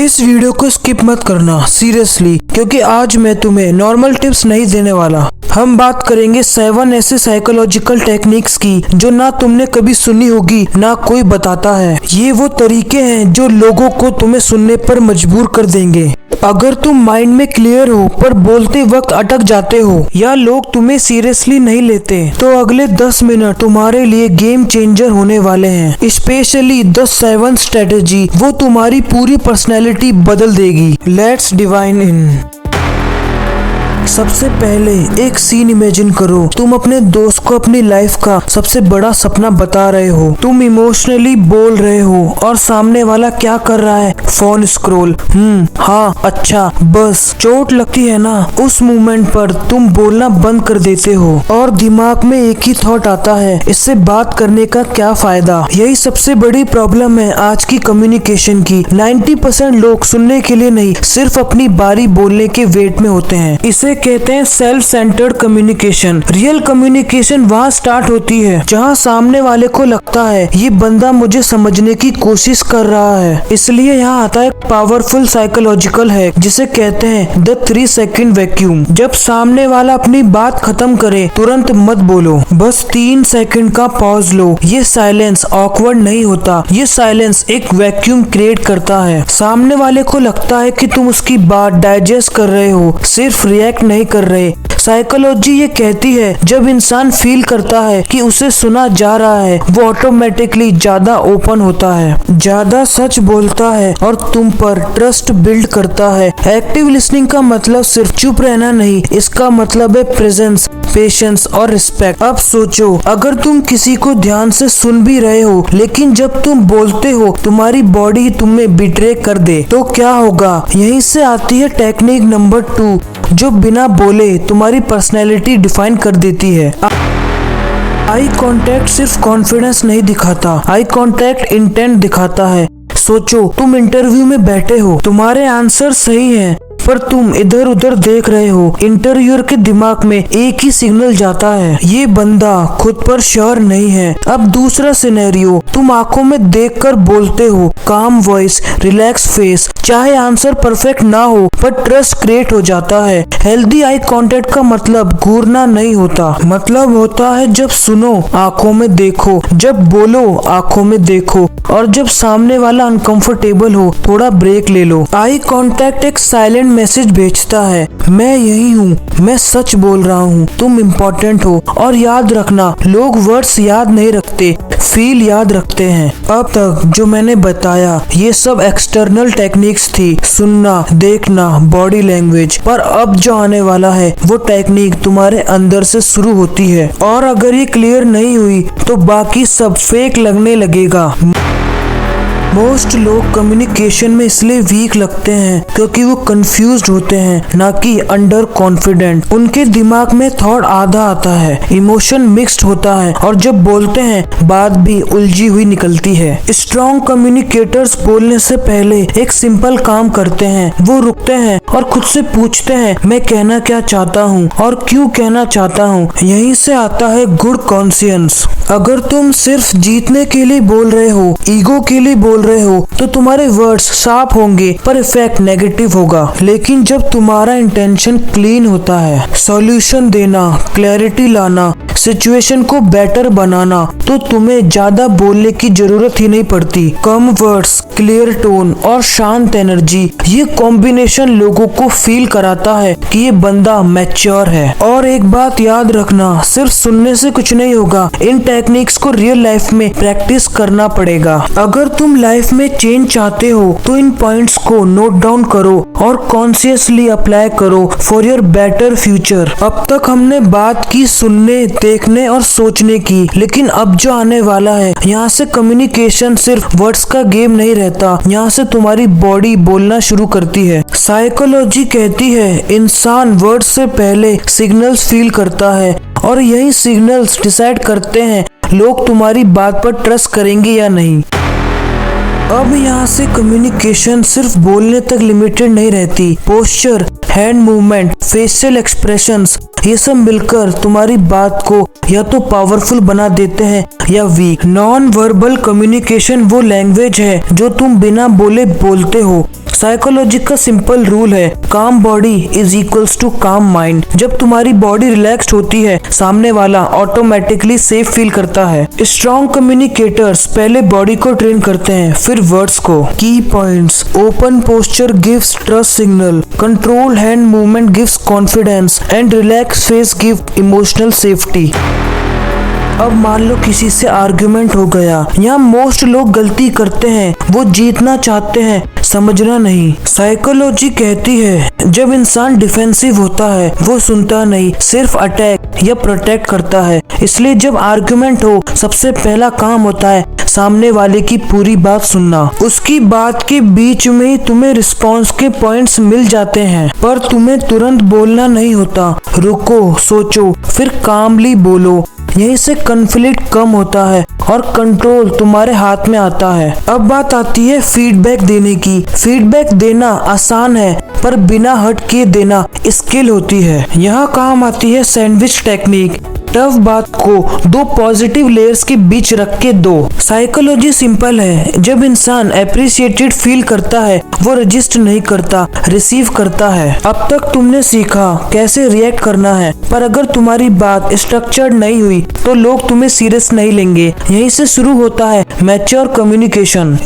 इस वीडियो को स्किप मत करना सीरियसली, क्योंकि आज मैं तुम्हें नॉर्मल टिप्स नहीं देने वाला। हम बात करेंगे 7 ऐसे साइकोलॉजिकल टेक्निक्स की जो ना तुमने कभी सुनी होगी ना कोई बताता है। ये वो तरीके हैं जो लोगों को तुम्हें सुनने पर मजबूर कर देंगे। अगर तुम माइंड में क्लियर हो पर बोलते वक्त अटक जाते हो या लोग तुम्हें सीरियसली नहीं लेते, तो अगले 10 मिनट तुम्हारे लिए गेम चेंजर होने वाले हैं। स्पेशली द 7 स्ट्रेटेजी, वो तुम्हारी पूरी पर्सनैलिटी बदल देगी। Let's divine in. सबसे पहले एक सीन इमेजिन करो। तुम अपने दोस्त को अपनी लाइफ का सबसे बड़ा सपना बता रहे हो। तुम इमोशनली बोल रहे हो और सामने वाला क्या कर रहा है? Phone scroll. हाँ अच्छा, बस चोट लगती है ना। उस मोमेंट पर तुम बोलना बंद कर देते हो और दिमाग में एक ही थॉट आता है, इससे बात करने का क्या फायदा। यही सबसे बड़ी प्रॉब्लम है आज की कम्युनिकेशन की। 90% लोग सुनने के लिए नहीं, सिर्फ अपनी बारी बोलने के वेट में होते हैं। इसे कहते हैं self centred communication. Real communication वहाँ स्टार्ट होती है जहाँ सामने वाले को लगता है ये बंदा मुझे समझने की कोशिश कर रहा है। इसलिए यहाँ आता है पावरफुल साइकोलॉजिकल हैक जिसे कहते हैं द 3 सेकंड वैक्यूम। जब सामने वाला अपनी बात खत्म करे तुरंत मत बोलो, बस 3 सेकंड का पॉज लो। ये साइलेंस ऑकवर्ड नहीं होता, ये साइलेंस एक वैक्यूम क्रिएट करता है। सामने वाले को लगता है कि तुम उसकी बात डाइजेस्ट कर रहे हो, सिर्फ रिएक्ट नहीं कर रहे। साइकोलॉजी ये कहती है जब इंसान फील करता है कि उसे सुना जा रहा है, वो ऑटोमेटिकली ज्यादा ओपन होता है, ज्यादा सच बोलता है और तुम पर ट्रस्ट बिल्ड करता है। एक्टिव लिसनिंग का मतलब सिर्फ चुप रहना नहीं, इसका मतलब है प्रेजेंस, पेशेंस और रिस्पेक्ट। अब सोचो, अगर तुम किसी को ध्यान से सुन भी रहे हो लेकिन जब तुम बोलते हो तुम्हारी बॉडी तुम्हें बिट्रे कर दे, तो क्या होगा? यहीं से आती है टेक्निक नंबर 2 जो बिना बोले तुम्हारी पर्सनैलिटी डिफाइन कर देती है। आई कांटेक्ट सिर्फ कॉन्फिडेंस नहीं दिखाता, आई कांटेक्ट इंटेंट दिखाता है। सोचो, तुम इंटरव्यू में बैठे हो, तुम्हारे आंसर सही हैं पर तुम इधर उधर देख रहे हो। इंटरव्यूअर के दिमाग में एक ही सिग्नल जाता है, ये बंदा खुद पर श्योर नहीं है। अब दूसरा सिनेरियो, तुम आंखों में देखकर बोलते हो, काम वॉइस, रिलैक्स फेस। चाहे आंसर परफेक्ट ना हो पर ट्रस्ट क्रिएट हो जाता है। हेल्दी आई कांटेक्ट का मतलब घूरना नहीं होता, मतलब होता है जब सुनो आंखों में देखो, जब बोलो आंखों में देखो, और जब सामने वाला अनकंफर्टेबल हो थोड़ा ब्रेक ले लो। आई कांटेक्ट एक साइलेंट मैसेज भेजता है, मैं यही हूँ, मैं सच बोल रहा हूँ, तुम इम्पोर्टेंट हो। और याद रखना, लोग वर्ड्स याद नहीं रखते, फील याद रखते हैं। अब तक जो मैंने बताया ये सब एक्सटर्नल टेक्निक्स थी, सुनना, देखना, बॉडी लैंग्वेज। पर अब जो आने वाला है वो टेक्निक तुम्हारे अंदर से शुरू होती है, और अगर ये क्लियर नहीं हुई तो बाकी सब फेक लगने लगेगा। मोस्ट लोग कम्युनिकेशन में इसलिए वीक लगते हैं क्योंकि वो कंफ्यूज्ड होते हैं, ना कि अंडर कॉन्फिडेंट। उनके दिमाग में थॉट आधा आता है, इमोशन मिक्स्ड होता है, और जब बोलते हैं बात भी उलझी हुई निकलती है। स्ट्रॉन्ग कम्युनिकेटर्स बोलने से पहले एक सिंपल काम करते हैं, वो रुकते हैं और खुद से पूछते हैं मैं कहना क्या चाहता हूँ और क्यों कहना चाहता हूँ। यहीं से आता है गुड कॉन्शियंस। अगर तुम सिर्फ जीतने के लिए बोल रहे हो, ईगो के लिए बोल रहे हो, तो तुम्हारे वर्ड्स शार्प होंगे पर इफेक्ट नेगेटिव होगा। लेकिन जब तुम्हारा इंटेंशन क्लीन होता है, सॉल्यूशन देना, क्लैरिटी लाना, सिचुएशन को बेटर बनाना, तो तुम्हें ज्यादा बोलने की जरूरत ही नहीं पड़ती। कम वर्ड्स, क्लियर टोन और शांत एनर्जी, ये कॉम्बिनेशन लोगों को फील कराता है कि ये बंदा मैच्योर है। और एक बात याद रखना, सिर्फ सुनने से कुछ नहीं होगा, इन टेक्निक्स को रियल लाइफ में प्रैक्टिस करना पड़ेगा। अगर तुम लाइफ में चेंज चाहते हो तो इन पॉइंट्स को नोट डाउन करो और कॉन्शियसली अप्लाई करो फॉर योर बेटर फ्यूचर। अब तक हमने बात की सुनने, देखने और सोचने की, लेकिन अब जो आने वाला है यहाँ से कम्युनिकेशन सिर्फ वर्ड्स का गेम नहीं रहता, यहाँ से तुम्हारी बॉडी बोलना शुरू करती है। साइकोलॉजी कहती है इंसान वर्ड्स से पहले सिग्नल्स फील करता है और यही सिग्नल्स डिसाइड करते हैं लोग तुम्हारी बात पर ट्रस्ट करेंगे या नहीं। अब यहाँ से कम्युनिकेशन सिर्फ बोलने तक लिमिटेड नहीं रहती। Posture, hand movement, facial expressions, ये सब मिलकर तुम्हारी बात को या तो पावरफुल बना देते हैं या वीक। नॉन वर्बल कम्युनिकेशन वो लैंग्वेज है जो तुम बिना बोले बोलते हो। साइकोलॉजी का सिंपल रूल है, calm body is equals to calm mind. जब तुम्हारी बॉडी रिलैक्स्ड होती है, सामने वाला ऑटोमेटिकली सेफ फील करता है। स्ट्रॉन्ग कम्युनिकेटर्स पहले बॉडी को ट्रेन करते हैं, फिर वर्ड्स को। की points, open posture gives trust signal, control hand movement gives confidence and relax face give emotional safety. अब मान लो किसी से आर्ग्यूमेंट हो गया। यहाँ मोस्ट लोग गलती करते हैं, वो जीतना चाहते हैं, समझना नहीं। साइकोलॉजी कहती है जब इंसान डिफेंसिव होता है वो सुनता नहीं, सिर्फ अटैक या प्रोटेक्ट करता है। इसलिए जब आर्ग्यूमेंट हो, सबसे पहला काम होता है सामने वाले की पूरी बात सुनना। उसकी बात के बीच में ही तुम्हें रिस्पॉन्स के पॉइंट्स मिल जाते हैं, पर तुम्हें तुरंत बोलना नहीं होता। रुको, सोचो, फिर कामली बोलो। यहीं से कॉन्फ्लिक्ट कम होता है और कंट्रोल तुम्हारे हाथ में आता है। अब बात आती है फीडबैक देने की। फीडबैक देना आसान है, पर बिना हट के देना स्किल होती है। यहाँ काम आती है सैंडविच टेक्निक। टफ बात को दो पॉजिटिव लेयर्स के बीच रख के दो। साइकोलॉजी सिंपल है, जब इंसान अप्रिशिएटेड फील करता है वो रजिस्ट नहीं करता, रिसीव करता है। अब तक तुमने सीखा कैसे रिएक्ट करना है, पर अगर तुम्हारी बात स्ट्रक्चर्ड नहीं हुई तो लोग तुम्हें सीरियस नहीं लेंगे। यहीं से शुरू होता है मैच्योर कम्युनिकेशन।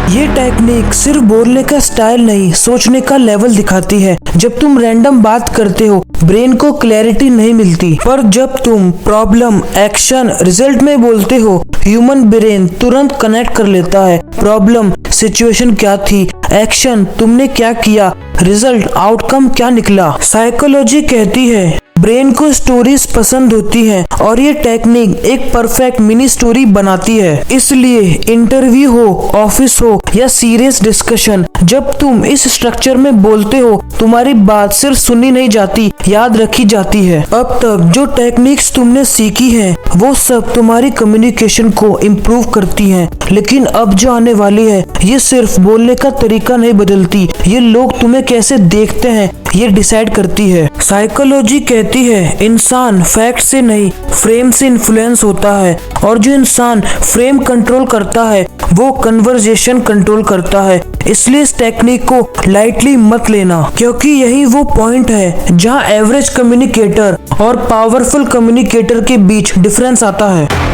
ये टेक्निक सिर्फ बोलने का स्टाइल नहीं, सोचने का लेवल दिखाती है। जब तुम रैंडम बात करते हो, ब्रेन को क्लैरिटी नहीं मिलती, पर जब तुम प्रॉब्लम, एक्शन, रिजल्ट में बोलते हो, ह्यूमन ब्रेन तुरंत कनेक्ट कर लेता है। प्रॉब्लम, सिचुएशन क्या थी, एक्शन, तुमने क्या किया, रिजल्ट, आउटकम क्या निकला। साइकोलॉजी कहती है ब्रेन को स्टोरीज पसंद होती हैं और ये टेक्निक एक परफेक्ट मिनी स्टोरी बनाती है। इसलिए इंटरव्यू हो, ऑफिस हो या सीरियस डिस्कशन, जब तुम इस स्ट्रक्चर में बोलते हो, तुम्हारी बात सिर्फ सुनी नहीं जाती, याद रखी जाती है। अब तक जो टेक्निक्स तुमने सीखी हैं, वो सब तुम्हारी कम्युनिकेशन को इम्प्रूव करती हैं। लेकिन अब जो आने वाली है, ये सिर्फ बोलने का तरीका नहीं बदलती, ये लोग तुम्हें कैसे देखते हैं ये डिसाइड करती है। साइकोलॉजी कहती है इंसान फैक्ट से नहीं, फ्रेम से इन्फ्लुएंस होता है, और जो इंसान फ्रेम कंट्रोल करता है वो कन्वर्सेशन कंट्रोल करता है। इसलिए इस टेक्निक को लाइटली मत लेना, क्योंकि यही वो पॉइंट है जहां एवरेज कम्युनिकेटर और पावरफुल कम्युनिकेटर के बीच डिफरेंस आता है।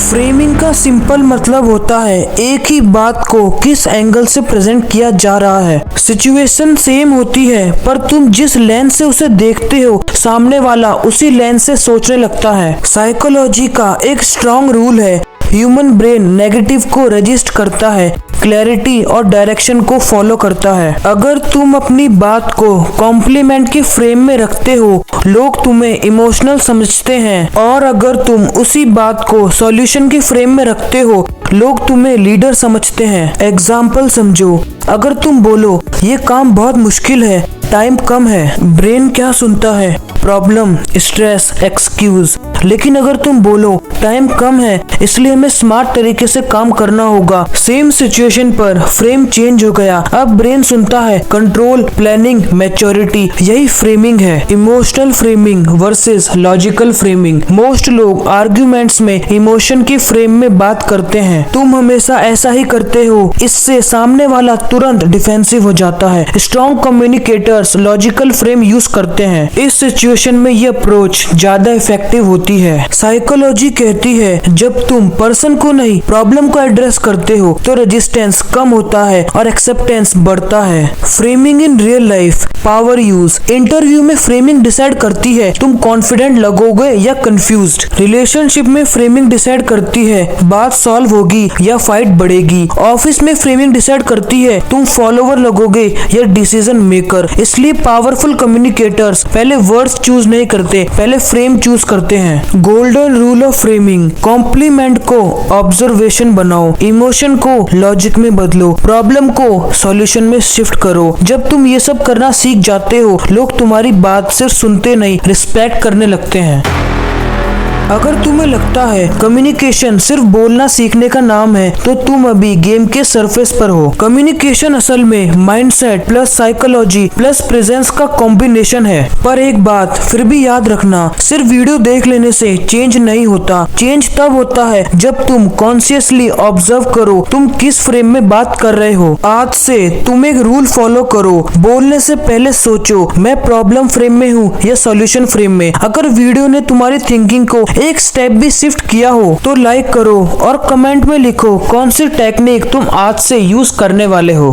फ्रेमिंग का सिंपल मतलब होता है एक ही बात को किस एंगल से प्रेजेंट किया जा रहा है। सिचुएशन सेम होती है, पर तुम जिस लेंस से उसे देखते हो, सामने वाला उसी लेंस से सोचने लगता है। साइकोलॉजी का एक स्ट्रॉन्ग रूल है, ह्यूमन ब्रेन नेगेटिव को रजिस्ट करता है, क्लैरिटी और डायरेक्शन को फॉलो करता है। अगर तुम अपनी बात को कॉम्प्लीमेंट के फ्रेम में रखते हो, लोग तुम्हें इमोशनल समझते हैं, और अगर तुम उसी बात को सॉल्यूशन के फ्रेम में रखते हो, लोग तुम्हें लीडर समझते हैं। एग्जाम्पल समझो, अगर तुम बोलो ये काम बहुत मुश्किल है, टाइम कम है, ब्रेन क्या सुनता है, प्रॉब्लम, स्ट्रेस, एक्सक्यूज। लेकिन अगर तुम बोलो टाइम कम है इसलिए हमें स्मार्ट तरीके से काम करना होगा, सेम सिचुएशन पर फ्रेम चेंज हो गया। अब ब्रेन सुनता है कंट्रोल, प्लानिंग, मैच्योरिटी। यही फ्रेमिंग है, emotional framing versus logical framing. Most लोग आर्ग्यूमेंट्स में इमोशन के फ्रेम में बात करते हैं। तुम हमेशा ऐसा ही करते हो, इससे सामने वाला तुरंत डिफेंसिव हो जाता है। Strong communicators logical frame use करते हैं। इस सिचुएशन में ये अप्रोच ज्यादा इफेक्टिव होती है। साइकोलॉजी कहती है जब तुम पर्सन को नहीं प्रॉब्लम को एड्रेस करते हो तो रेजिस्टेंस कम होता है और एक्सेप्टेंस बढ़ता है। Framing in real life, power use. Interview में फ्रेमिंग डिसाइड करती है तुम कॉन्फिडेंट लगोगे या कंफ्यूज्ड। रिलेशनशिप में फ्रेमिंग डिसाइड करती है बात सॉल्व होगी या फाइट बढ़ेगी। ऑफिस में फ्रेमिंग डिसाइड करती है तुम फॉलोवर लगोगे या डिसीजन मेकर। इसलिए पावरफुल कम्युनिकेटर्स पहले वर्ड्स चूज नहीं करते, पहले फ्रेम चूज करते हैं। Golden rule of framing, compliment को ऑब्जर्वेशन बनाओ, इमोशन को लॉजिक में बदलो, प्रॉब्लम को सॉल्यूशन में शिफ्ट करो। जब तुम ये सब करना सीख जाते हो, लोग तुम्हारी बात सिर्फ सुनते नहीं, रिस्पेक्ट करने लगते हैं। अगर तुम्हें लगता है कम्युनिकेशन सिर्फ बोलना सीखने का नाम है तो तुम अभी गेम के सरफेस पर हो। कम्युनिकेशन असल में mindset plus psychology plus presence का कॉम्बिनेशन है। पर एक बात फिर भी याद रखना, सिर्फ वीडियो देख लेने से चेंज नहीं होता। चेंज तब होता है जब तुम कॉन्शियसली ऑब्जर्व करो तुम किस फ्रेम में बात कर रहे हो। आज से तुम एक रूल फॉलो करो, बोलने से पहले सोचो मैं प्रॉब्लम फ्रेम में हूँ या सॉल्यूशन फ्रेम में। अगर वीडियो ने तुम्हारी थिंकिंग को एक स्टेप भी शिफ्ट किया हो तो लाइक करो और कमेंट में लिखो कौन सी टेक्निक तुम आज से यूज करने वाले हो।